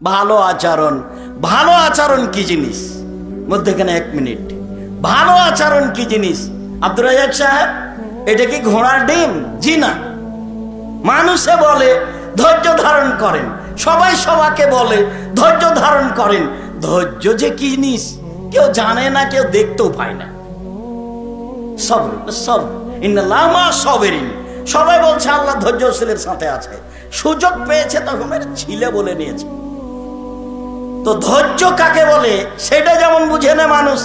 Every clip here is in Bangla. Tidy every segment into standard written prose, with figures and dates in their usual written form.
ভালো আচরণ, ভালো আচরণ কি জিনিস? মধ্যখানে 1 মিনিট, ভালো আচরণ কি জিনিস? আব্দুর রাজ্জাক সাহেব, এটা কি ঘোড়ার ডিম? জি না। মানুষে বলে ধৈর্য ধারণ করেন, সবাই সবাইকে বলে ধৈর্য ধারণ করেন। ধৈর্য যে কি জিনিস কেউ জানে না, কেউ দেখতেও পায় না। সবর, সবর, ইন্নাল্লাহ মা সাবিরিন। সবাই বলছে আল্লাহ ধৈর্যশীলের সাথে আছে। সুযোগ পেয়েছে তখন ছিলে বলে নিয়েছে। তো ধৈর্য কাকে বলে সেটা যেমন বুঝে না মানুষ,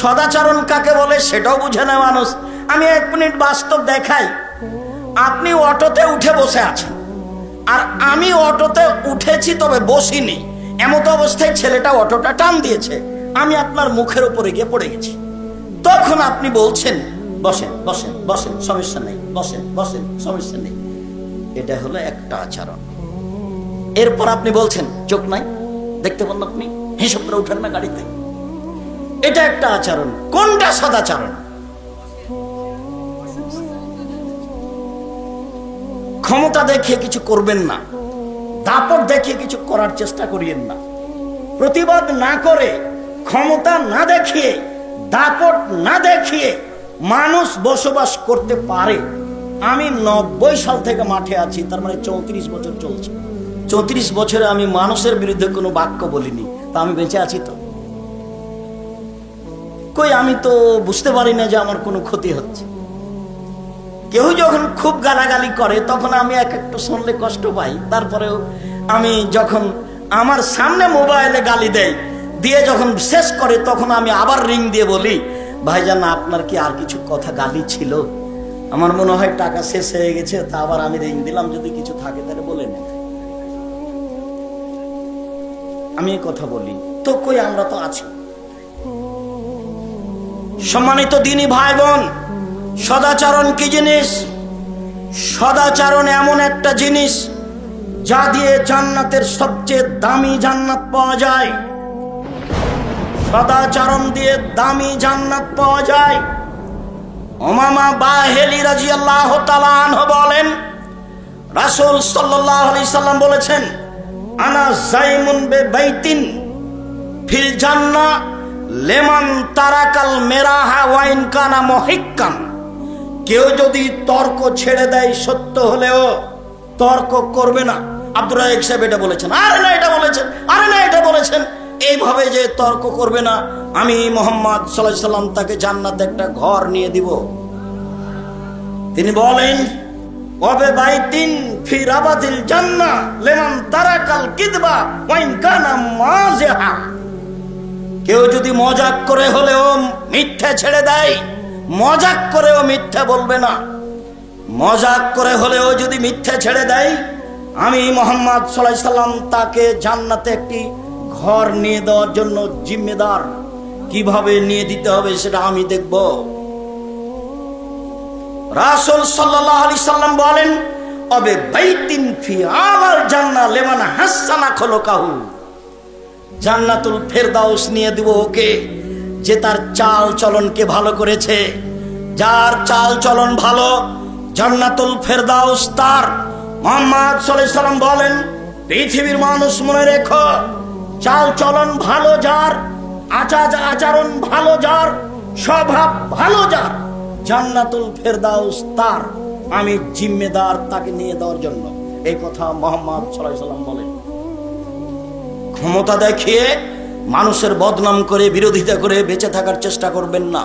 সদাচরণ কাকে বলে সেটাও বুঝে না মানুষ। আমি 1 মিনিট বাস্তব দেখাই। আপনি অটোতে উঠে বসে আছেন, আর আমি অটোতে উঠেছি তবে বসিনি। এমত অবস্থায় ছেলেটা অটোটা টান দিয়েছে, আমি আপনার মুখের উপরে গিয়ে পড়ে গেছি। তখন আপনি বলছেন বসেন বসেন বসেন, সমস্যা নেই, বসেন বসেন, সমস্যা নেই। এটা হলো একটা আচরণ। এরপর আপনি বলছেন চোখ নাই, দেখতে পান আপনি, হিসাব করে উঠেন না গাড়িতে। এটা একটা আচরণ। কোনটা সদাচরণ? ক্ষমতা দেখিয়ে কিছু করবেন না, দাপট দেখিয়ে কিছু করার চেষ্টা করিয়েন না। প্রতিবাদ না করে, ক্ষমতা না দেখিয়ে, দাপট না দেখিয়ে মানুষ বসবাস করতে পারে। আমি 90 সাল থেকে মাঠে আছি, তার মানে 34 বছর চলছে। 34 বছরে আমি মানুষের বিরুদ্ধে কোনো বাক্য বলিনি, তা আমি বেঁচে আছি তো? কই, আমি তো বুঝতে পারি না যে আমার কোনো ক্ষতি হচ্ছে। কেউ যখন খুব গালাগালি করে তখন আমি একটু শুনলে কষ্ট পাই। তারপরেও আমি যখন আমার সামনে মোবাইলে গালি দেয়, দিয়ে যখন শেষ করে তখন আমি আবার রিং দিয়ে বলি, ভাইজান আপনার কি আর কিছু কথা গালি ছিল? আমার মনে হয় টাকা শেষ হয়ে গেছে, তা আবার আমি রিং দিলাম, যদি কিছু থাকে তাহলে বলে নেন। আমি কথা বলি তো, কই আমরা তো আছি। সম্মানিত দিনী ভাই বোন, সদাচরণ কি জিনিস? সদাচরণ এমন একটা জিনিস যা দিয়ে জান্নাতের সবচেয়ে দামি জান্নাত পাওয়া যায়। সদাচরণ দিয়ে দামি জান্নাত পাওয়া যায়। উমামা বাহিলি রাদিয়াল্লাহু তাআলা আনহু বলেন, রাসূল সাল্লাল্লাহু আলাইহি সাল্লাম বলেছেন, আনা যাইমুন বিবাইতিন ফিল জান্নাহ লিমান তারাকাল মিরাহা ওয়া ইন কানা মুহিক্কান। কেউ যদি তর্ক ছেড়ে দেয়, সত্য হলেও তর্ক করবে না। আব্দুর রাজ্জাক সাহেব এটা বলেছেন, আরে না এটা বলেছেন, আরে না এটা বলেছেন, এইভাবে যে তর্ক করবে না, আমি মুহাম্মদ সাল্লাল্লাহু আলাইহি সাল্লাম তাকে জান্নাতে একটা ঘর নিয়ে দিব। তিনি বলেন, ওয়াবে বাইতিন ফি রাবাতিল জান্নাহ লিমান তারাকাল কিদবা ওয়া ইন কানা মাযিহা। কেউ যদি মজাক করে হলেও মিথ্যা ছেড়ে দেয়, মজাক করেও মিথ্যা বলবে না। মজাক করে হলেও যদি মিথ্যা ছেড়ে দেয়, আমি মুহাম্মদ সাল্লাল্লাহু আলাইহি সাল্লাম তাকে জান্নাতে একটি ঘর নিয়ে দেওয়ার জন্য জিম্মেদার। কিভাবে নিয়ে দিতে হবে সেটা আমি দেখব। রাসূল সাল্লাল্লাহু আলাইহি সাল্লাম বলেন, আবে বাইতিন ফি আলাল জান্নাহ লিমান হাসানা খুলুকাহু। জান্নাতুল ফেরদাউস নিয়ে দিব ওকে, যে তার চাল চলনকে ভালো করেছে। যার চাল চলন ভালো, জান্নাতুল ফেরদাউস তার। মুহাম্মদ সাল্লাল্লাহু আলাইহি সাল্লাম বলেন, পৃথিবীর মানুষ মনে রেখো, চাল চলন ভালো যার, আচরণ ভালো যার, স্বভাব ভালো যার, জান্নাতুল ফেরদাউস তার। আমি জিম্মেদার তাকে নিয়ে দেওয়ার জন্য। এই কথা মুহাম্মদ সাল্লাল্লাহু আলাইহি সাল্লাম বলেন। ক্ষমতা দেখিয়ে মানুষের বদনাম করে, বিরোধিতা করে বেঁচে থাকার চেষ্টা করবেন না।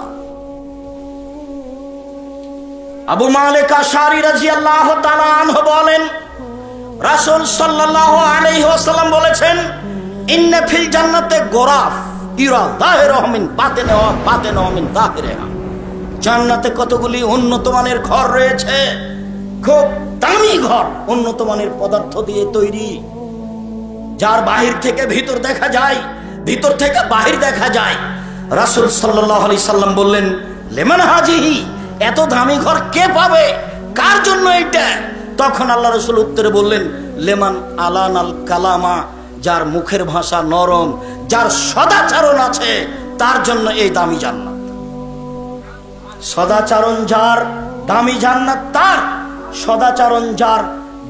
আবু মালিক আশআরী রাদিয়াল্লাহু তাআলা আনহু বলেন, রাসূল সাল্লাল্লাহু আলাইহি ওয়াসাল্লাম বলেছেন, ইন্না ফিল জান্নাতে গোরাফ ইরা যাহিরুহু মিন বাতিনিহা ওয়া বাতিনুহু মিন যাহিরিহা। জান্নাতে কতগুলি উন্নত মানের ঘর রয়েছে, খুব দামি ঘর, উন্নত মানের পদার্থ দিয়ে তৈরি, যার বাহির থেকে ভিতর দেখা যায়, ভিতর থেকে বাহির দেখা যায়। রাসূল সাল্লাল্লাহু আলাইহি সাল্লাম বললেন, লিমান হাজিহি, এত দামি ঘর কে পাবে, কার জন্য এটা? তখন আল্লাহ রাসূল উত্তরে বললেন, লিমান আলানাল কালামা, যার মুখের ভাষা নরম, যার সদাচরণ আছে, তার জন্য এই দামি জান্নাত। সদাচরণ যার, দামি জান্নাত তার। সদাচরণ যার,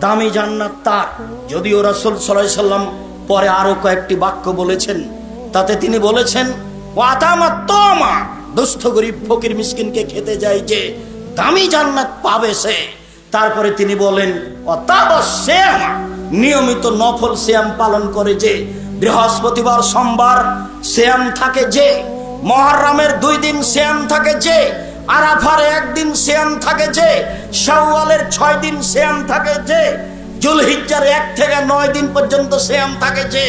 দামি জান্নাত তার। যদিও রাসূল সাল্লাল্লাহু আলাইহি সাল্লাম পরে আরো কয়েকটি বাক্য বলেছেন, তাতে তিনি বলেছেন ওয়াতামা তমা, দুস্থ গরিব ফকির মিসকিনকে খেতে যায় যে দামি জান্নাত পাবে সে। তারপরে তিনি বলেন ওয়াতাবাসসামা, নিয়মিত নফল সিয়াম পালন করে যে, বৃহস্পতিবার সোমবার সিয়াম থাকে যে, মুহররমের 2 দিন সিয়াম থাকে যে, আরাফার 1 দিন সিয়াম থাকে যে, শাওয়ালের 6 দিন সিয়াম থাকে যে, জুলহিজ্জার 1 থেকে 9 দিন পর্যন্ত সিয়াম থাকে যে,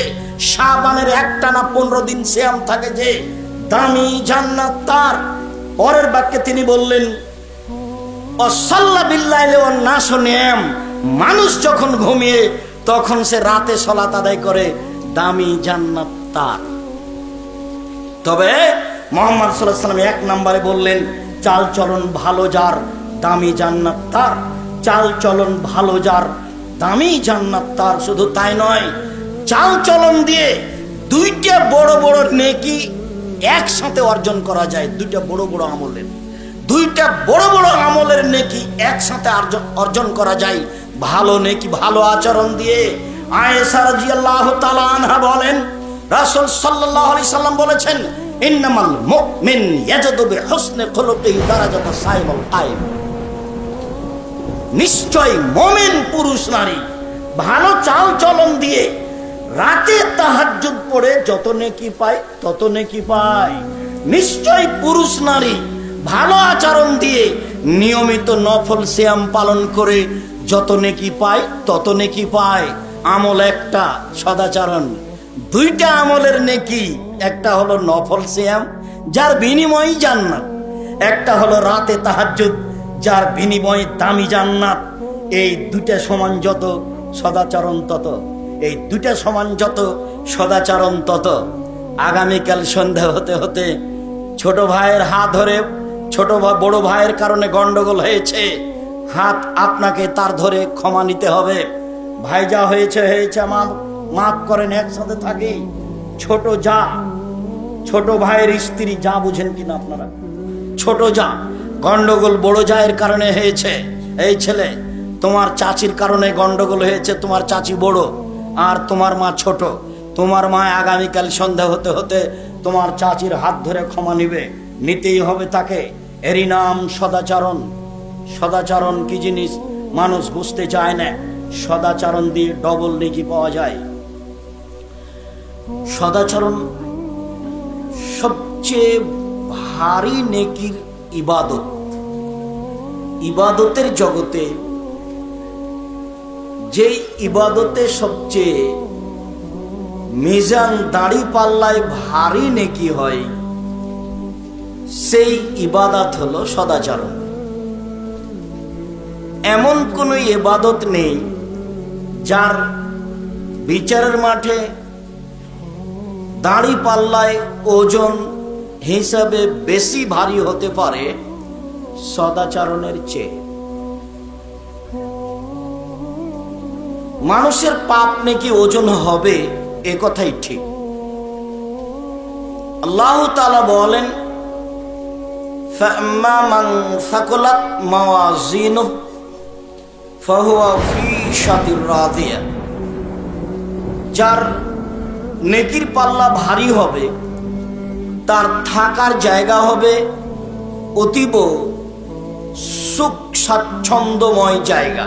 শাবানের একটানা 15 দিন সিয়াম থাকে যে, দামি জান্নাত তার। পরের বাক্যে তিনি বললেন ওয়াসাল্লা বিল্লাইলি ওয়ান নাসু নিয়াম, মানুষ যখন ঘুমিয়ে তখন সে রাতে সালাত আদায় করে, দামি জান্নাত তার। তবে মুহাম্মদ সাল্লাল্লাহু আলাইহি ওয়াসাল্লাম 1 নম্বরে বললেন চাল চলন ভালো যার, দামি জান্নাত তার। চাল চলন ভালো যার, দামি জান্নাত তার। শুধু তাই নয়, চাল চলন দিয়ে 2টা বড় বড় নেকি একসাথে অর্জন করা যায়। 2টা বড় বড় আমলের, 2টা বড় বড় আমলের নেকি একসাথে অর্জন করা যায় ভালো নেকি, ভালো আচরণ দিয়ে। আয়েশা রাদিয়াল্লাহু তাআলা আনহা বলেন, রাসূল সাল্লাল্লাহু আলাইহি সাল্লাম বলেছেন ইন্নামাল মুমিন ইয়াজদু বিহুসনি খুলুকিহি দারাজাতা সাইমুল কায়েম, নিশ্চয় মুমিন পুরুষ নারী ভালো চাল চলন দিয়ে রাতে তাহাজ্জুদ পড়ে যত নেকি পায় তত নেকি পায়। নিশ্চয় পুরুষ নারী ভালো আচরণ দিয়ে নিয়মিত নফল সিয়াম পালন করে যত নেকি পায় তত নেকি পায়। আমল একটা, সদাচরণ। 2টা আমলের নেকি, একটা হলো নফল সিয়াম যার বিনিময়ে জান্নাত, একটা হলো রাতে তাহাজ্জুদ যার বিনিময়ে দামি জান্নাত। এই 2টা সমান যত সদাচরণ তত, এই 2টা সমান যত সদাচরণ তত। আগামীকাল সন্ধ্যা হতে হতে ছোট ভাইয়ের হাত ধরে, ছোট বড় ভাইয়ের কারণে গন্ডগোল হয়েছে, হাত আপনাকে তার ধরে ক্ষমা নিতে হবে। ভাই যা হয়েছে হয়েছে, মাফ করেন, একসাথে থাকি। ছোট যা, ছোট ভাইয়ের স্ত্রী, যা বুঝেন কিনা আপনারা, ছোট যা, গন্ডগোল বড় জায়ের কারণে হয়েছে। এই ছেলে, তোমার চাচির কারণে গন্ডগোল হয়েছে, তোমার চাচি বড় আর তোমার মা ছোট। তোমার মা আগামীকাল সন্ধ্যা হতে হতে তোমার চাচির হাত ধরে ক্ষমা নিবে, নিতেই হবে তাকে। এরই নাম সদাচরণ। সদাচরণ কি জিনিস মানুষ বুঝতে চায় না। সদাচরণ দিয়ে ডবল নেকি পাওয়া যায়। সদাচরণ সবচেয়ে ভারী নেকির ইবাদত। ইবাদতের জগতে যে ইবাদতে সবচেয়ে মিজান দাড়ি পাল্লায় ভারী নেকি হয়, সেই ইবাদত হলো সদাচরণ। এমন কোন ইবাদত নেই যার বিচারের মাঠে দাড়ি পাল্লায় ওজন হিসাবে বেশি ভারী হতে পারে সদাচরণের চেয়ে। মানুষের পাপ নাকি ওজন হবে, এ কথাই ঠিক। আল্লাহ তাআলা বলেন ফাম্মা মান সাকুলাত মাওয়াজিনুহু ফাহুয়া ফি শাতির রাদিয়া, যার নেকির পাল্লা ভারী হবে তার থাকার জায়গা হবে অতীব সুখ স্বাচ্ছন্দ্যময় জায়গা।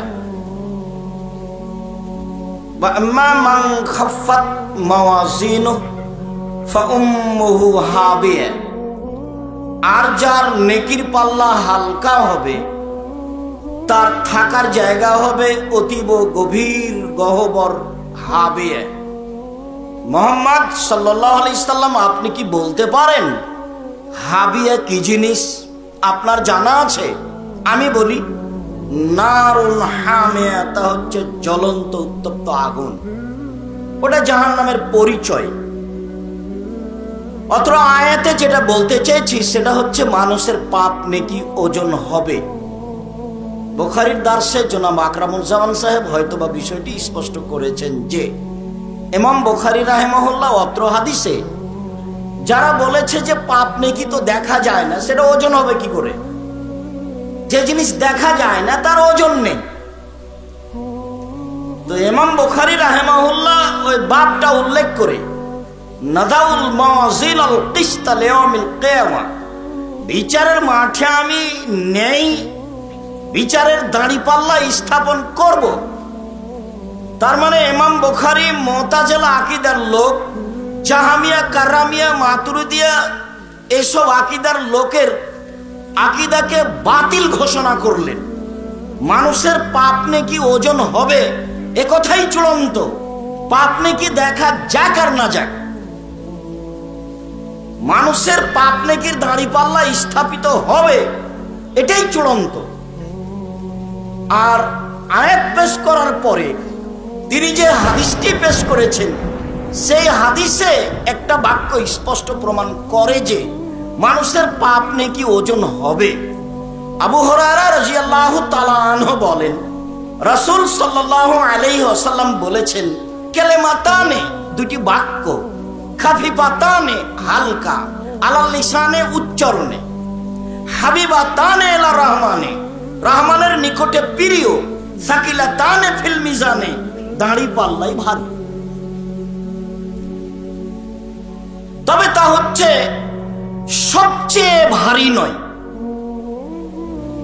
আম্মা মান খাফফাত মাওয়াজিনুহু ফাউম্মুহু হাবিয়া, আর যার নেকির পাল্লা হালকা হবে তার থাকার জায়গা হবে অতীব গভীর গহ্বর হাবিয়া। মুহাম্মদ সাল্লাল্লাহু আলাইহি সাল্লাম, আপনি কি বলতে পারেন হাবিয়া কি জিনিস? আপনার জানা আছে? আমি বলি নারুন হামিয়া, তা হচ্ছে জ্বলন্ত উত্তপ্ত আগুন। ওটা জাহান্নামের পরিচয়। অত্র আয়াতে যেটা বলতে চেয়েছি সেটা হচ্ছে মানুষের পাপ নেকি ওজন হবে। বুখারীর দার্সে জনাব আকরামুজ্জামান সাহেব হয়তোবা বিষয়টি স্পষ্ট করেছেন যে ইমাম বুখারী রাহিমাহুল্লাহ অত্র হাদিসে যারা বলেছে যে পাপ নেকি তো দেখা যায় না, সেটা ওজন হবে কি করে? যে জিনিস দেখা যায় না তার ওজন নেই। তো ইমাম বুখারী রাহিমাহুল্লাহ ওই বাবটা উল্লেখ করে নাদাউল মাওয়াজিল আল কিসত লিয়াউমিল কিয়ামা, বিচারের মাঠে আমি নেই বিচারের দাঁড়িপাল্লা স্থাপন করব। তার মানে ইমাম বুখারী মুতাজিলা আকীদার লোক, জাহামিয়া, কারামিয়া, মাতুরিদিয়া এসব আকীদার লোকের আকীদাকে বাতিল ঘোষণা করলেন। মানুষের পাপ নেকি ওজন হবে এ কথাই চূড়ান্ত, পাপ নেকি দেখা যাক আর না যাক, মানুষের পাপ নেকির দাঁড়িপাল্লা স্থাপিত হবে এটাই চূড়ান্ত। আর আয়াত পেশ করার পরে তিনি যে হাদিসটি পেশ করেছেন সেই হাদিসে একটা বাক্য স্পষ্ট প্রমাণ করে যে মানুষের পাপ নেকি ওজন হবে। আবু হুরায়রা রাদিয়াল্লাহু তাআলা আনহু বলেন, রাসূল সাল্লাল্লাহু আলাইহি ওয়াসাল্লাম বলেছেন, কালিমাতানে, দুটি বাক্য, খাফিফাতানে, হালকা, আলাল লিসানে, উচ্চারণে, হাবিবাতানে ইলা রহমানে, রহমানের নিকটে প্রিয়, সাকিলাতানে ফিল মিজানে, দাঁড়ি পাল্লাই ভারী। তবে তা হচ্ছে সবচেয়ে ভারী নয়,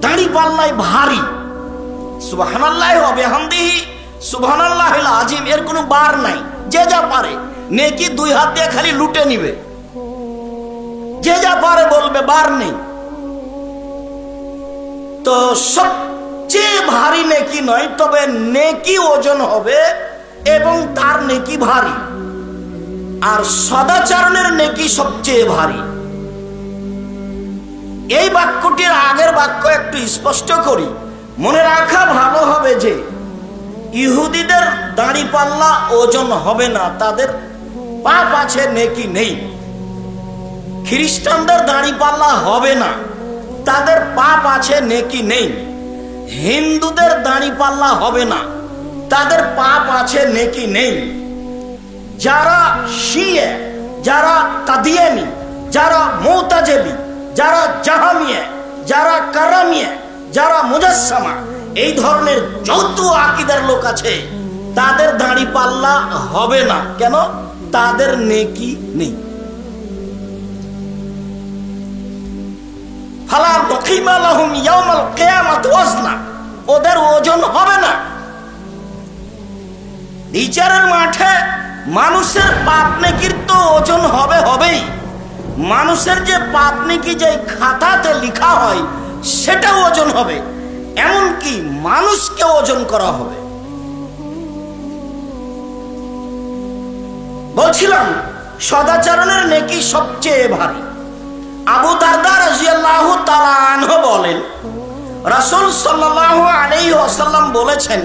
দাঁড়ি পাল্লাই ভারী। সুবহানাল্লাহি ওয়া বিহামদিহি সুবহানাল্লাহিল আযীম এর কোনো বার নাই। যে যা পারে নেকি দুই হাত দিয়ে খালি লুটে নিবে, যে যা পারে বলবে, বার নেই। তো সবচেয়ে ভারী নেকি নয়, তবে নেকি ওজন হবে এবং তার নেকি ভারী। আর সদাচরণের নেকি সবচেয়ে ভারী। এই বাক্যটির আগের বাক্য একটু স্পষ্ট করি, মনে রাখা ভালো হবে যে ইহুদিদের দাঁড়িপাল্লা ওজন হবে না, তাদের পাপ আছে নেকি নেই। খ্রিস্টানদের দাঁড়িপাল্লা হবে না, তাদের পাপ আছে নেকি নেই। হিন্দুদের দাঁড়িপাল্লা হবে না, তাদের পাপ আছে নেকি নেই। যারা শিয়া, যারা কাদিয়ানি, যারা মুতাজিলি, যারা জাহামিয়া, যারা কারামিয়া, যারা মুজাসসামা, এই ধরনের যত আকীদার লোক আছে তাদের দাঁড়িপাল্লা হবে না। কেন? তাদের নেকি নেই। ফালা নকিমা লাহুম ইয়াউমাল কিয়ামাত ওয়াজনা, ওদের ওজন হবে না। বিচারের মাঠে মানুষের পাপ নেকির তো ওজন হবেই। মানুষের যে পাপ নেকি যে খাতাতে লেখা হয় সেটা ওজন হবে, এমনকি মানুষকে ওজন করা হবে। বলছিলাম সদাচরণের নেকি সবচেয়ে ভারী। আবু দারদা রাদিয়াল্লাহু তাআলা আনহু বলেন, রাসূল সাল্লাল্লাহু আলাইহি ওয়াসাল্লাম বলেছেন,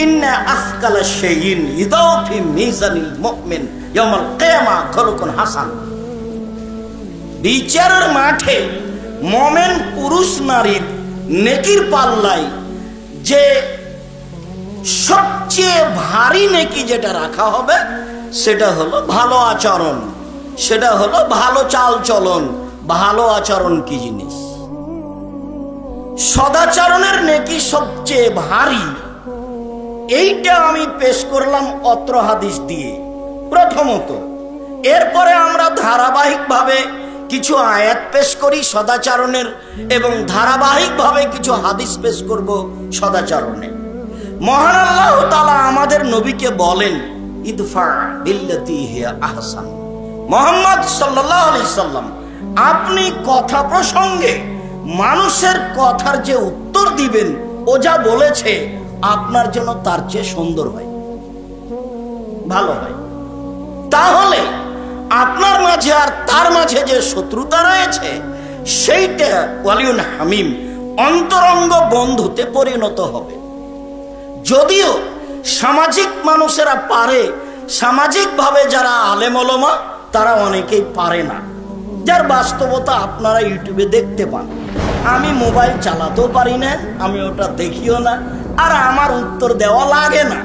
ইন্না আসকালা শাইইন ইযাউ ফি মিজানিল মুমিন ইয়াউমাল কিয়ামা খুলুকুন হাসান। বিচারের মাঠে মুমিন পুরুষ নারীর নেকির পাল্লায় যে সবচেয়ে ভারী নেকি যেটা রাখা হবে সেটা হলো ভালো আচরণ, সেটা হলো ভালো চাল চলন। ভালো আচরণ কি জিনিস? সদাচরণের নেকি সবচেয়ে ভারী। এইটা আমি পেশ করলাম অত্র হাদিস দিয়ে প্রথমত। এরপরে আমরা ধারাবাহিকভাবে কিছু আয়াত পেশ করি সদাচরণের এবং ধারাবাহিকভাবে কিছু হাদিস পেশ করব সদাচরণের। মহান আল্লাহ তাআলা আমাদের নবীকে বলেন, ইদফা বিল্লাতি হিয়া আহসান। মুহাম্মদ সাল্লাল্লাহু আলাইহি সাল্লাম, আপনি কথা প্রসঙ্গে মানুষের কথার যে উত্তর দিবেন ও যা বলেছে আপনার জন্য তার চেয়ে সুন্দর হয়, ভালো হয়। তাহলে আপনার মাঝে আর তার মাঝে যে শত্রুতা রয়েছে সেইটা ওয়ালিউন হামিম, অন্তরঙ্গ বন্ধুতে পরিণত হবে। যদিও সামাজিক মানুষেরা পারে, সামাজিকভাবে যারা আলেম ওলামা তারা অনেকেই পারে না, যার বাস্তবতা আপনারা ইউটিউবে দেখতে পান। আমি মোবাইল চালাতেও পারি না, আমি ওটা দেখিও না, আর আমার উত্তর দেওয়া লাগে না।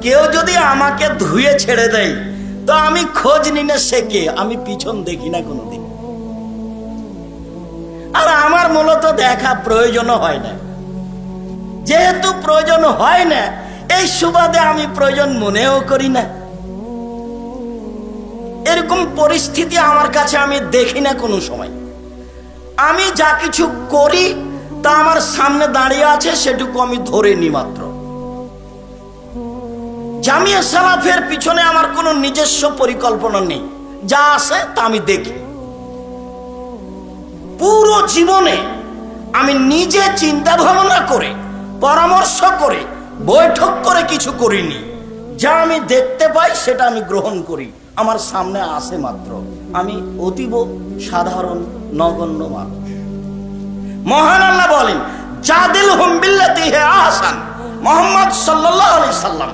কেউ যদি আমাকে ধুয়ে ছেড়ে দেয় তো আমি খোঁজ নি না সে কে, আমি পিছন দেখি না কোনোদিন। আর আমার মূলত দেখা প্রয়োজন হয় না। যেহেতু প্রয়োজন হয় না, এই সুবাদে আমি প্রয়োজন মনেও করি না। এরকম পরিস্থিতি আমার কাছে আমি দেখি না কোনো সময়। আমি যা কিছু করি তা আমার সামনে দাঁড়িয়ে আছে, সেটুকু আমি ধরে নি মাত্র। জামিয়া সালাফের পিছনে আমার কোনো নিজস্ব পরিকল্পনা নেই, যা আছে তা আমি দেখি। পুরো জীবনে আমি নিজে চিন্তা ভাবনা করে, পরামর্শ করে, বৈঠক করে কিছু করিনি। যা আমি দেখতে পাই সেটা আমি গ্রহণ করি, আমার সামনে আসে মাত্র। আমি অতীব সাধারণ নগণ্য মানুষ। মহান আল্লাহ বলেন, জাদিলহুম বিল্লাতি হিয়া আহসান। মুহাম্মদ সাল্লাল্লাহু আলাইহি সাল্লাম,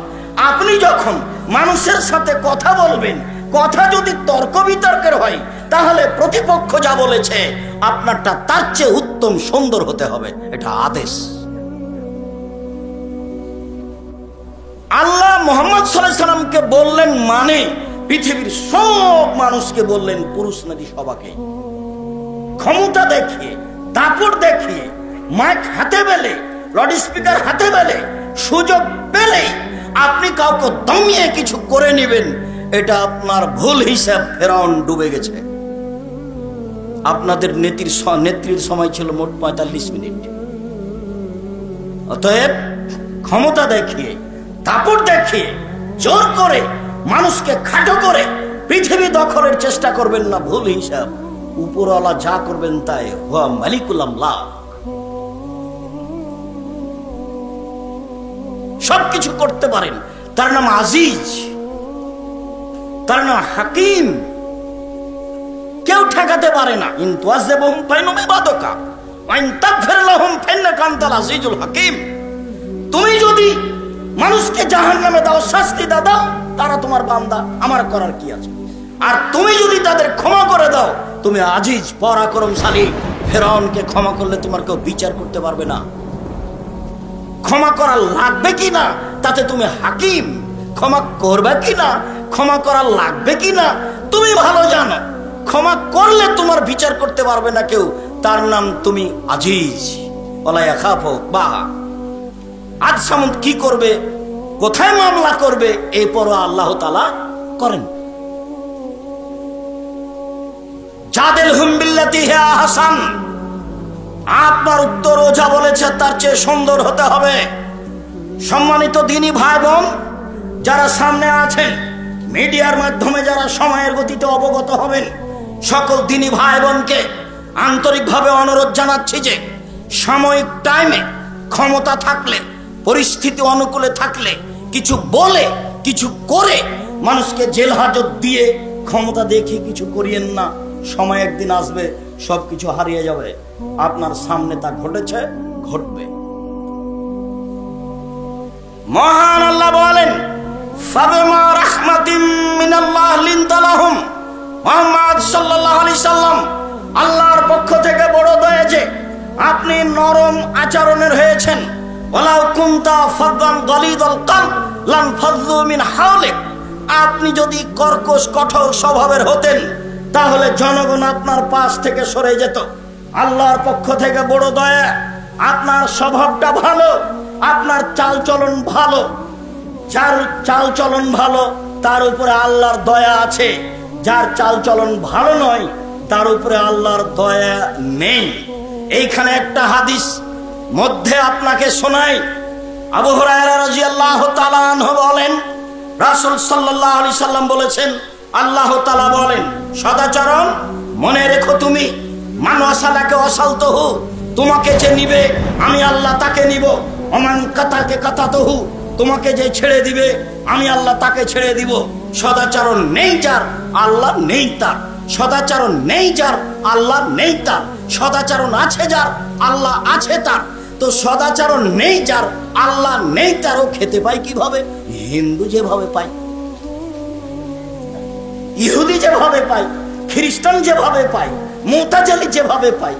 আপনি যখন মানুষের সাথে কথা বলবেন, কথা যদি তর্ক বিতর্কের হয়, তাহলে প্রতিপক্ষ যা বলেছে আপনারটা তার চেয়ে উত্তম সুন্দর হতে হবে, এটা আদেশ। আল্লাহ মুহাম্মদ সাল্লাল্লাহু আলাইহি সাল্লামকে বললেন মানে পৃথিবীর সব মানুষকে বললেন, পুরুষ নারী সবাকে। ক্ষমতা দেখিয়ে, দাপট দেখিয়ে, মাইক হাতে পেলে, লাউড স্পিকার হাতে পেলে, সুযোগ পেলে আপনি কাউকে দমিয়ে কিছু করে নেবেন, এটা আপনার ভুল হিসাব। ফেরাউন ডুবে গেছে। আপনাদের নেত্রীর সময় ছিল মোট 45 মিনিট। অতএব ক্ষমতা দেখিয়ে, দাপট দেখিয়ে, জোর করে, মানুষকে খাটো করে পৃথিবী দখলের চেষ্টা করবেন না, ভুল হিসাব। উপরওয়ালা যা করবেন তাই, হুয়া মালিকুল আমলাক। সবকিছু করতে পারেন, তার নাম আজিজ, তার নাম হাকিম। কেউ ঠেকাতে পারে না। ইন তুআযিবহুম ফাইন্নাহুম ইবাদুকা ওয়া ইন তাগফির লাহুম ফাইন্নাকা আনতাল আজিজুল হাকিম। তুমি যদি মানুষকে জাহান্নামে দাও, শাস্তি দাও, তারা তোমার বান্দা, আমার করার কি আছে? আর তুমি যদি তাদের ক্ষমা করে দাও, তুমি আজিজ, পরাক্রমশালী। ফেরাউনকে ক্ষমা করলে তোমার কেউ বিচার করতে পারবে না। ক্ষমা করা লাগবে কি না তাতে তুমি হাকিম। ক্ষমা করবে কি না, ক্ষমা করা লাগবে কি না তুমি ভালো জানো। ক্ষমা করলে তোমার বিচার করতে পারবে না কেউ, তার নাম তুমি আজিজ। ওয়ালা ইয়াখাফু বা আজ সামন্ত কি করবে, কোথায় মামলা করবে, এই পরোয়া আল্লাহ তাআলা করেন। জাদিলহুম বিল্লাতি হিয়া আহসান। আপনার উত্তর যা বলেছে তার চেয়ে সুন্দর হতে হবে। সম্মানিত দিনী ভাই বোন যারা সামনে আছেন, মিডিয়ার মাধ্যমে যারা সময়ের গতিতে অবগত হবেন, সকল দিনী ভাই বোনকে আন্তরিকভাবে অনুরোধ জানাচ্ছি যে সাময়িক টাইমে ক্ষমতা থাকলে, পরিস্থিতি অনুকূলে থাকলে কিছু বলে, কিছু করে মানুষকে জেল হাজত দিয়ে ক্ষমতা দেখিয়ে কিছু করিয়েন না। সময় একদিন আসবে, সবকিছু হারিয়ে যাবে। আপনার সামনে তা ঘটেছে, ঘটবে। মহান আল্লাহ বলেন, ফাবিমা রাহমাতিম মিনাল্লাহ লিনতা লাহুম। মুহাম্মদ সাল্লাল্লাহু আলাইহি সাল্লাম, আল্লাহর পক্ষ থেকে বড় দয়া যে আপনি নরম আচরণের হয়েছেন। ওয়ালাউ কুনতা ফাদদান গালিদাল কলব লানফাযু মিন হাওলিক। আপনি যদি কর্কশ কঠোর স্বভাবের হতেন, তাহলে জনগণ আপনার পাশ থেকে সরে যেত। আল্লাহর পক্ষ থেকে বড় দয়া, আপনার স্বভাবটা ভালো, আপনার চালচলন ভালো। যার চালচলন ভালো তার উপরে আল্লাহর দয়া আছে, যার চালচলন ভালো নয় তার উপরে আল্লাহর দয়া নেই। এইখানে একটা হাদিস মধ্যে আপনাকে শোনাই। আবু হুরায়রা রাদিয়াল্লাহু তাআলা আনহু বলেন, রাসূল সাল্লাল্লাহু আলাইহি সাল্লাম বলেছেন, আল্লাহ তাআলা বলেন, সদাচরণ মনে রেখো, তুমি মান ওয়াসালাকে ওয়াসালতুহু, তোমাকে যে নিবে আমি আল্লাহ তাকে নিব। ওমান কাতাকে কাতাতুহু, তোমাকে যে ছেড়ে দিবে আমি আল্লাহ তাকে ছেড়ে দিব। সদাচরণ নেই যার, আল্লাহ নেই তার। সদাচরণ নেই যার, আল্লাহ নেই তার। সদাচরণ আছে যার, আল্লাহ আছে তার। তো সদাচরণ নেই যার, আল্লাহ নেই তার, ও খেতে পায় কিভাবে? হিন্দু যেভাবে পায়, ইহুদি যেভাবে পায়, খ্রিস্টান যেভাবে পায়, মুতাজিলি যেভাবে পায়,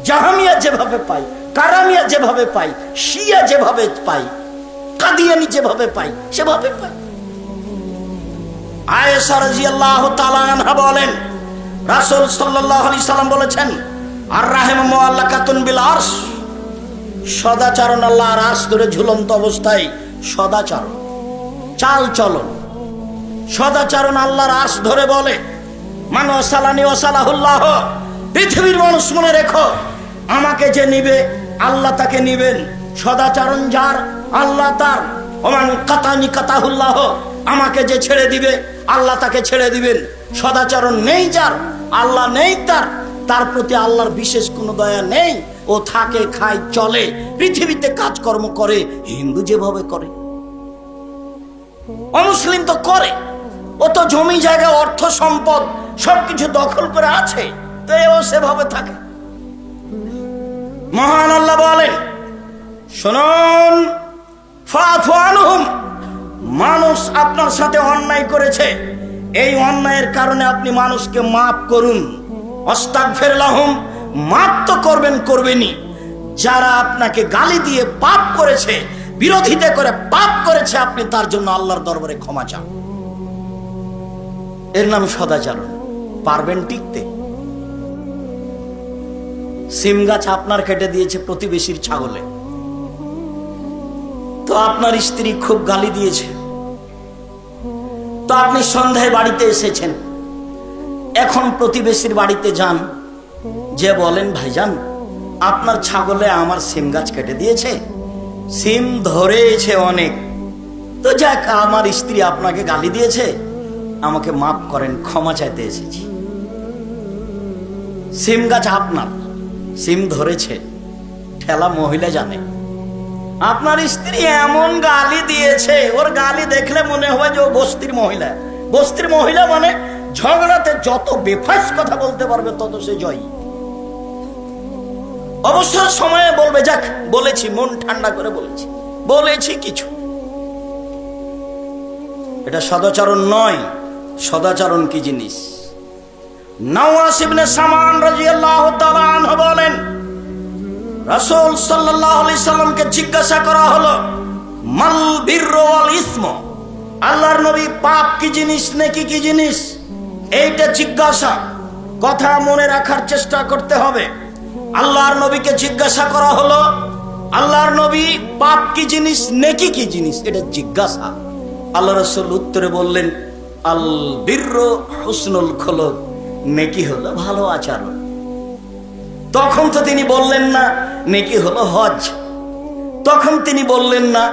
জাহামিয়া যেভাবে পায়, কারামিয়া যেভাবে পায়, শিয়া যেভাবে পায়, কাদিয়ানি যেভাবে পায়, সেভাবে পায়। আয়েশা রাদিয়াল্লাহু তাআলা আনহা বলেন, রাসূল সাল্লাল্লাহু আলাইহি সাল্লাম বলেছেন, আর রাহিমু মুআল্লাকাতুন বিল আরশ, সদাচরণ আল্লাহর আরশ ধরে ঝুলন্ত অবস্থায় সদাচরণ, চাল চলন। সদাচরণ আল্লাহর আরশ ধরে বলে, মান ওয়াসালানি ওয়াসালাহুল্লাহ। পৃথিবীর মানুষ মনে রেখো, আমাকে যে নিবে আল্লাহ তাকে নিবেন। সদাচরণ যার আল্লাহ তার। ওমান কাতানি কাতাহুল্লাহ। আমাকে যে ছেড়ে দিবে আল্লাহ তাকে ছেড়ে দিবেন। সদাচরণ নেই যার, আল্লাহ নেই তার, তার প্রতি আল্লাহর বিশেষ কোনো দয়া নেই। ও থাকে, খায়, চলে, পৃথিবীতে কাজকর্ম করে হিন্দু যেভাবে করে। অমুসলিম তো করে, ও তো জমি জায়গা অর্থ সম্পদ সবকিছু দখল করে আছে, তো এও সেভাবে থাকে। মহান আল্লাহ বলেন, শুনুন, ফাফু আনহুম, মানুষ আপনার সাথে অন্যায় করেছে, এই অন্যায়ের কারণে আপনি মানুষকে মাফ করুন। আস্তাগফির লাহুম, মাফ তো করবেনই। যারা আপনাকে গালি দিয়ে পাপ করেছে, বিরোধিতা করে পাপ করেছে, আপনি তার জন্য আল্লাহর দরবারে ক্ষমা চান। এর নাম সদাচরণ। পারবেন টিকতে? সিম গাছ আপনার কেটে দিয়েছে প্রতিবেশীর ছাগলে, তো আপনার স্ত্রী খুব গালি দিয়েছে, তো আপনি সন্ধ্যায় বাড়িতে এসেছেন। এখন প্রতিবেশীর বাড়িতে যান, যে বলেন, ভাইজান আপনার ছাগলে আমার সিম গাছ কেটে দিয়েছে, সিম ধরেছে অনেক, তো যাক আমার স্ত্রী আপনাকে গালি দিয়েছে, আমাকে মাফ করেন, ক্ষমা চাইতে এসেছি। সিম গাছ আপনার, সিম ধরেছে, ঠেলা মহিলা জানে। আপনার স্ত্রী এমন গালি দিয়েছে, ওর গালি দেখলে মনে হয় যে ও বস্তির মহিলা। বস্তির মহিলা মানে ঝগড়াতে যত বেফাস কথা বলতে পারবে তত সে জয়ী। অবসর সময়ে বলবে, যাক বলেছি, মন ঠান্ডা করে বলেছি কিছু। এটা সদাচরণ নয়। সদাচরণ কি জিনিস? নওয়াস ইবনে সামান রাদিয়াল্লাহু তাআলা আনহু বলেন, রাসূল সাল্লাল্লাহু আলাইহি সাল্লামকে জিজ্ঞাসা করা হলো, মাল বিররু ওয়াল ইসম, আল্লাহর নবী পাপ কি জিনিস, নেকি কি জিনিস? এইটা জিজ্ঞাসা, কথা মনে রাখার চেষ্টা করতে হবে। আল্লাহর নবীকে জিজ্ঞাসা করা হলো, আল্লাহর নবী পাপ কি জিনিস, নেকি কি জিনিস? এটা জিজ্ঞাসা। আল্লাহ রাসূল উত্তরে বললেন, আল বিররু হুসনুল খুলুক, নেকি হলো ভালো আচরণ। তখন তো তিনি বললেন না নেকি হলো হজ, তখন তিনি বললেন না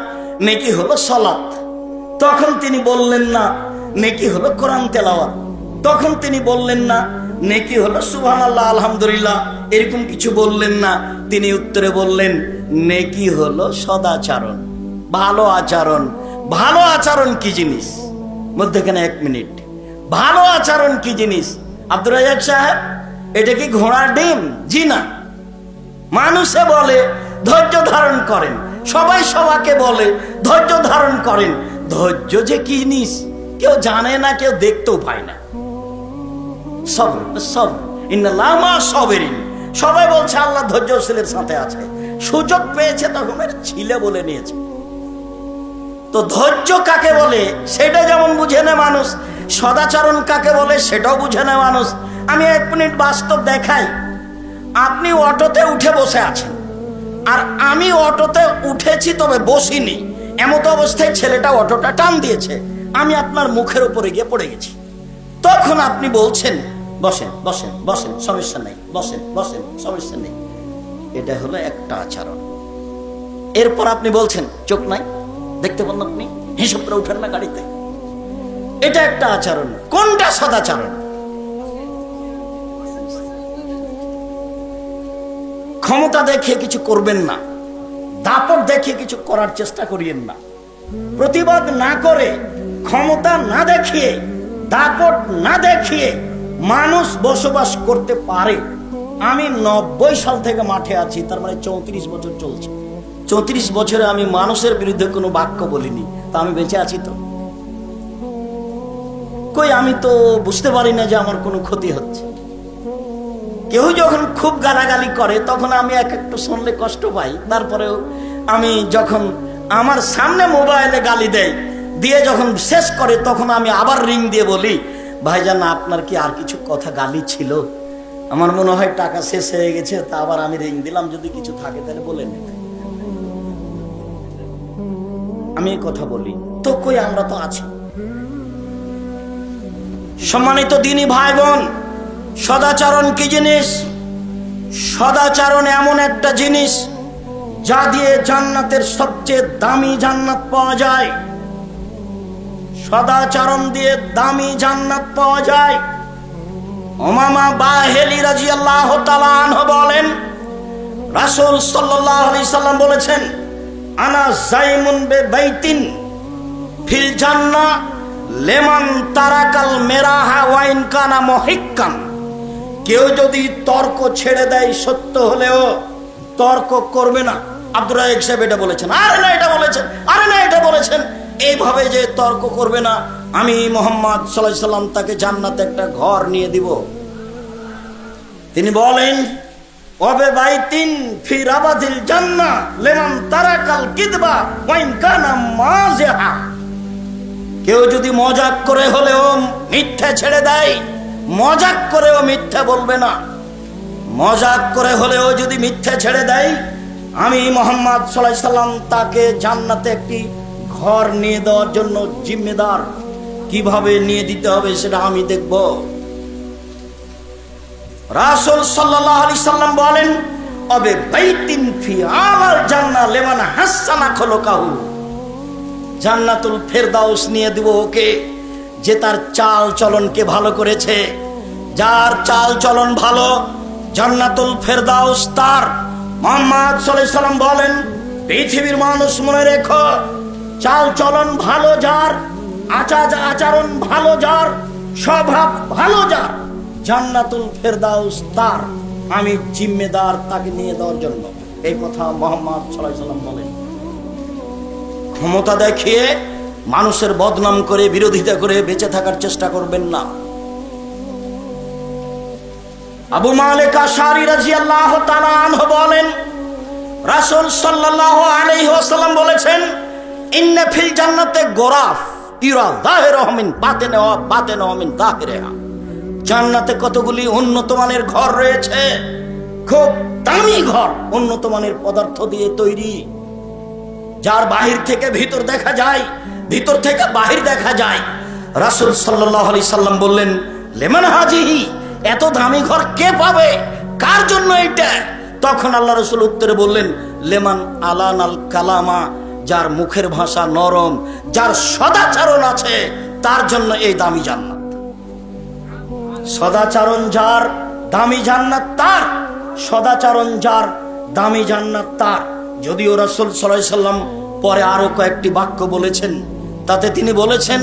নেকি হলো সালাত, তখন তিনি বললেন না নেকি হলো কোরআন তেলাওয়াত, তখন তিনি বললেন না নেকি হলো সুবহানাল্লাহ আলহামদুলিল্লাহ, এরকম কিছু বললেন না। তিনি উত্তরে বললেন, নেকি হলো সদাচরণ, ভালো আচরণ। ভালো আচরণ কি জিনিস? মধ্যখানে 1 মিনিট। ভালো আচরণ কি জিনিস? আব্দুর রাজ্জাক সাহেব, এটা কি ঘোড়ার ডিম? জি না। মানুষে বলে ধৈর্য ধারণ করেন, সবাই সবাইকে বলে ধৈর্য ধারণ করেন। ধৈর্য যে কি জিনিস কেউ জানে না, কেউ দেখতেও পায় না। সবর, সবর, ইন্নাল্লাহ মা সাবিরিন। সবাই বলছে আল্লাহ ধৈর্যশীলের সাথে আছে, সুযোগ পেয়েছে তখন ছিলে বলে নিয়েছে। তো ধৈর্য কাকে বলে সেটা যেমন বুঝে না মানুষ, সদাচরণ কাকে বলে সেটাও বুঝে না মানুষ। আমি 1 মিনিট বাস্তব দেখাই। আপনি অটোতে উঠে বসে আছেন, আর আমি অটোতে উঠেছি তবে বসিনি, এমত অবস্থায় ছেলেটা অটোটা টান দিয়েছে, আমি আপনার মুখের উপরে গিয়ে পড়ে গেছি। তখন আপনি বলছেন, বসেন বসেন বসেন, সমস্যা নেই, বসেন বসেন, সমস্যা নেই। এটা হলো একটা আচরণ। এরপর আপনি বলছেন, চোখ নাই, দেখতে পান আপনি, হিসাব করে উঠেন না গাড়িতে। এটা একটা আচরণ। কোনটা সদাচরণ? ক্ষমতা দেখিয়ে কিছু করবেন না, দাপট দেখিয়ে কিছু করার চেষ্টা করিয়েন না। প্রতিবাদ না করে, ক্ষমতা না দেখিয়ে, দাপট না দেখিয়ে মানুষ বসবাস করতে পারে। আমি 90 সাল থেকে মাঠে আছি, তার মানে 34 বছর চলছে। 34 বছরে আমি মানুষের বিরুদ্ধে কোনো বাক্য বলিনি, তা আমি বেঁচে আছি তো? কই, আমি তো বুঝতে পারি না যে আমার কোনো ক্ষতি হচ্ছে। কেউ যখন খুব গালাগালি করে তখন আমি একটু শুনলে কষ্ট পাই। তারপরেও আমি যখন আমার সামনে মোবাইলে গালি দেয়, দিয়ে যখন শেষ করে তখন আমি আবার রিং দিয়ে বলি, ভাইজান আপনার কি আর কিছু কথা গালি ছিল? আমার মনে হয় টাকা শেষ হয়ে গেছে, তা আবার আমি রিং দিলাম, যদি কিছু থাকে তাহলে বলে নেবে। আমি এই কথা বলি তো কই আমরা তো আছি। সম্মানিত দিনী ভাই বোন, সদাচরণ কি জিনিস? সদাচরণ এমন একটা জিনিস যা দিয়ে জান্নাতের সবচেয়ে দামি জান্নাত পাওয়া যায়। সদাচরণ দিয়ে দামি জান্নাত পাওয়া যায়। উমামা বাহেলি রাদিয়াল্লাহু তাআলা আনহু বলেন, রাসূল সাল্লাল্লাহু আলাইহি সাল্লাম বলেছেন, আনা যাইমুন বিবাইতিন ফিল জান্নাহ লিমান তারাকাল মিরাহা ওয়া ইন কানা মুহিক্কান। কেউ যদি তর্ক ছেড়ে দেয়, সত্য হলেও তর্ক করবে না। আব্দুর রাজ্জাক সাহেব এটা বলেছেন, আরে না এটা বলেছেন, আরে না এটা বলেছেন, এইভাবে যে তর্ক করবে না, আমি মুহাম্মদ সাল্লাল্লাহু আলাইহি সাল্লাম তাকে জান্নাতে একটা ঘর নিয়ে দিব। তিনি বলেন, ওবে বাইতিন ফি রাবাদিল জান্নাহ লিমান তারাকাল কিদবা ওয়া ইন কানা মাযিহা। কেউ যদি মজাক করে হলেও মিথ্যা ছেড়ে দেয়, মজাক করেও মিথ্যা বলবে না, মজাক করে হলেও যদি মিথ্যা ছেড়ে দেয়, আমি মুহাম্মদ সাল্লাল্লাহু আলাইহি সাল্লাম তাকে জান্নাতে একটি ঘর নিয়ে দেওয়ার জন্য জিম্মেদার। কিভাবে নিয়ে দিতে হবে সেটা আমি দেখব। রাসূল সাল্লাল্লাহু আলাইহি সাল্লাম বলেন, আবে বাইতিন ফি আলাল জান্নাহ লিমান হাসানা খুলুকাহু। জান্নাতুল ফেরদাউস নিয়ে দিব ওকে যে তার চাল চলনকে ভালো করেছে। যার চাল চলন ভালো, জান্নাতুল ফেরদাউস তার। মুহাম্মদ সাল্লাল্লাহু আলাইহি সাল্লাম বলেন, পৃথিবীর মানুষ মনে রেখো, চাল চলন ভালো যার, আচরণ ভালো যার, স্বভাব ভালো যার, জান্নাতুল ফেরদাউস তার। আমি জিম্মেদার তাকে নিয়ে দেওয়ার জন্য। এই কথা মুহাম্মদ সাল্লাল্লাহু আলাইহি সাল্লাম বলেন। ক্ষমতা দেখিয়ে মানুষের বদনাম করে, বিরোধিতা করে বেঁচে থাকার চেষ্টা করবেন না। আবু মালিক আশআরী রাদিয়াল্লাহু তাআলা আনহু বলেন, রাসূল সাল্লাল্লাহু আলাইহি ওয়াসাল্লাম বলেছেন, ইন্না ফিল জান্নাতে গোরাফ ইরা যাহিরুহু মিন বাতিনিহা ওয়া বাতিনুহু মিন যাহিরিহা। জান্নাতে কতগুলি উন্নত মানের ঘর রয়েছে, খুব দামি ঘর, উন্নত মানের পদার্থ দিয়ে তৈরি, যার বাহির থেকে ভিতর দেখা যায়, ভিতর থেকে বাহির দেখা যায়। রাসূল সাল্লাল্লাহু আলাইহি সাল্লাম বললেন, লিমান হাজিহি, এত দামি ঘর কে পাবে, কার জন্য এটা? তখন আল্লাহ রাসূল উত্তরে বললেন, লিমান আলানাল কালামা, যার মুখের ভাষা নরম, যার সদাচরণ আছে, তার জন্য এই দামি জান্নাত। সদাচরণ যার, দামি জান্নাত তার। সদাচরণ যার, দামি জান্নাত তার। যদিও রাসূল সাল্লাল্লাহু আলাইহি সাল্লাম পরে আরো কয়েকটি বাক্য বলেছেন, তাতে তিনি বলেছেন,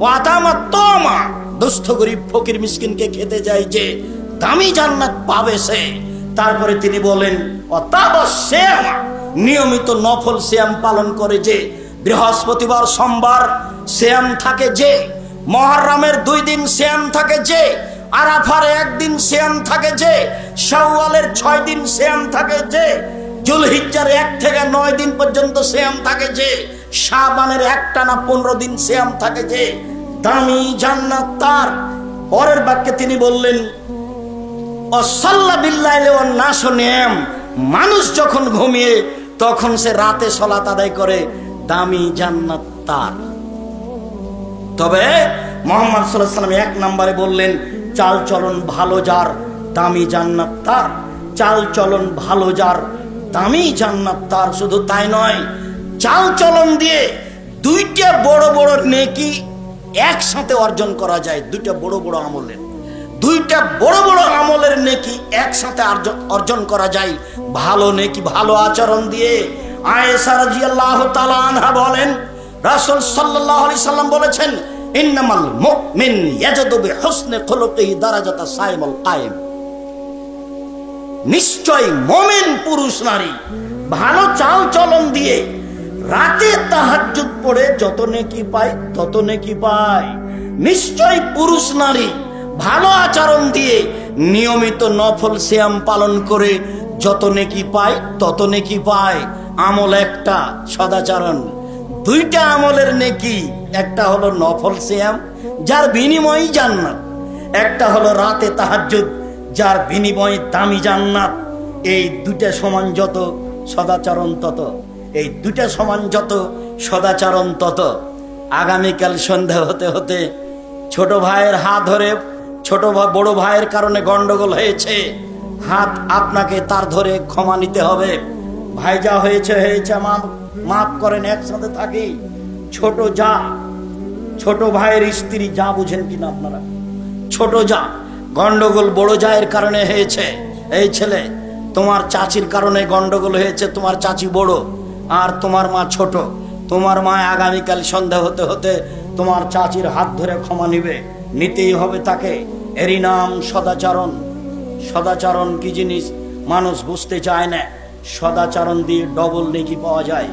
ওয়াতামাত তামা, দুস্থ গরিব ফকির মিসকিনকে খেতে যায় যে, দামি জান্নাত পাবে সে। তারপরে তিনি বলেন, ওয়াতাবাসসিয়াম, নিয়মিত নফল সিয়াম পালন করে যে, বৃহস্পতিবার সোমবার সিয়াম থাকে যে, মুহররমের 2 দিন সিয়াম থাকে যে, আরাফার 1 দিন সিয়াম থাকে যে, শাওয়ালের 6 দিন সিয়াম থাকে যে, জুলহিজ্জার 1 থেকে 9 দিন পর্যন্ত সিয়াম থাকে যে, শাবানের একটানা 15 দিন সিয়াম থাকে যে, দামি জান্নাত তার। পরের বাক্যে তিনি বললেন, ওয়াসাল্লা বিল্লাইলি ওয়ান নাসু নিয়াম, মানুষ যখন ঘুমিয়ে তখন সে রাতে সালাত আদায় করে, দামি জান্নাত তার। তবে মুহাম্মদ সাল্লাল্লাহু আলাইহি সাল্লাম 1 নম্বরে বললেন, চাল চলন ভালো যার, দামি জান্নাত তার। চাল চলন ভালো যার, দামি জান্নাত তার। শুধু তাই নয়, চাল চলন দিয়ে 2টা বড় বড় নেকি একসাথে অর্জন করা যায়। 2টা বড় বড় আমলের, 2টা বড় বড় আমলের নেকি একসাথে অর্জন করা যায় ভালো নেকি, ভালো আচরণ দিয়ে। আয়েশা রাদিয়াল্লাহু তাআলা আনহা বলেন, রাসূল সাল্লাল্লাহু আলাইহি সাল্লাম বলেছেন, ইন্নামাল মুমিন ইয়াজদু বিহুসনি খুলুকিহি দারাজাতা সাইমুল কায়েম। নিশ্চয় মুমিন পুরুষ নারী ভালো চাল চলন দিয়ে রাতে তাহাজ্জুদ পড়ে যত নেকি পায় তত নেকি পায়। নিশ্চয় পুরুষ নারী ভালো আচরণ দিয়ে নিয়মিত নফল সিয়াম পালন করে যত নেকি পায় তত নেকি পায়। আমল একটা, সদাচরণ। 2টা আমলের নেকি, একটা হলো নফল সিয়াম যার বিনিময়ে জান্নাত, একটা হলো রাতে তাহাজ্জুদ যার বিনিময়ে দামি জান্নাত। এই 2টা সমান যত, সদাচরণ তত। এই 2টা সমান যত, সদাচরণ তত। আগামীকাল সন্ধ্যা হতে হতে ছোট ভাইয়ের হাত ধরে, বড় ভাইয়ের কারণে গন্ডগোল হয়েছে, হাত আপনাকে তার ধরে ক্ষমা নিতে হবে। ভাই যা হয়েছে হয়েছে, মাফ করেন, একসাথে থাকি। ছোট যা, ছোট ভাইয়ের স্ত্রী, যা বুঝেন কিনা আপনারা, ছোট যা, গন্ডগোল বড় জায়ের কারণে হয়েছে। এই ছেলে, তোমার চাচির কারণে গন্ডগোল হয়েছে, তোমার চাচি বড় আর তোমার মা ছোট। তোমার মা আগামীকাল সন্ধ্যা হতে হতে তোমার চাচির হাত ধরে ক্ষমা নিবে, নিতেই হবে তাকে। এরই নাম সদাচরণ। সদাচরণ কি জিনিস মানুষ বুঝতে চায় না। সদাচরণ দিয়ে ডবল নেকি পাওয়া যায়।